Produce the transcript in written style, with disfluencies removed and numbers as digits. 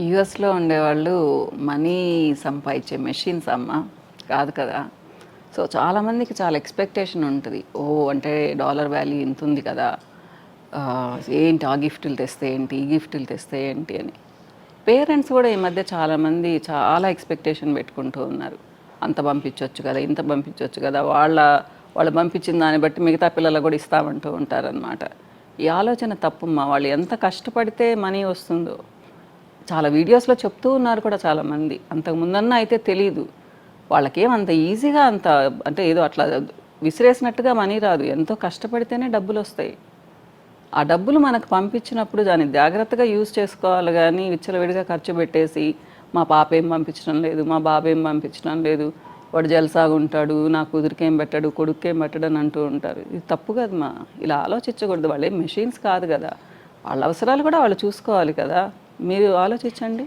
యూఎస్‌లో ఉండేవాళ్ళు మనీ సంపాదించే మెషిన్స్ అమ్మ. కాదు కదా! సో, చాలామందికి చాలా ఎక్స్‌పెక్టేషన్ ఉంటది. ఓహ్! అంటే డాలర్ వాల్యూ ఇంతుంది కదా! ఏంటి ఆ గిఫ్టులు తెస్తే ఏంటి? ఈ గిఫ్టులు తెస్తే ఏంటి అని. పేరెంట్స్ కూడా ఈ మధ్య చాలామంది చాలా ఎక్స్‌పెక్టేషన్ పెట్టుకుంటూ ఉన్నారు. అంత పంపించొచ్చు కదా! ఇంత పంపించొచ్చు కదా! వాళ్ళు పంపించిన దాన్ని బట్టి మిగతా పిల్లలకు కూడా ఇస్తామంటూ ఉంటారనమాట. ఈ ఆలోచన తప్పమ్మా. వాళ్ళు ఎంత కష్టపడితే మనీ వస్తుందో చాలా వీడియోస్‌లో చెప్తూ ఉన్నారు కూడా చాలామంది. అంతకుముందన్నా అయితే తెలీదు. వాళ్ళకేం అంత ఈజీగా అంటే ఏదో అట్లా విసిరేసినట్టుగా మనీ రాదు. ఎంతో కష్టపడితేనే డబ్బులొస్తాయి. ఆ డబ్బులు మనకు పంపించినప్పుడు దాన్ని జాగ్రత్తగా యూజ్ చేసుకోవాలి గానీ, విచ్చలవిడిగా ఖర్చు పెట్టేసి, మా పాప ఏం పంపించడం లేదు, మా బాబు ఏం పంపించడం లేదు, వాడు జల్సాగుంటాడు, నా కూతురికేం పెట్టడు, కొడుక్కేం పెట్టడని అంటూ ఉంటారు. ఇది తప్పు కదమ్మా! ఇలా ఆలోచించకూడదు. వాళ్ళేం మెషిన్స్ కాదు గదా! వాళ్ళ అవసరాలు కూడా వాళ్ళు చూసుకోవాలి కదా! మీరు ఆలోచించండి.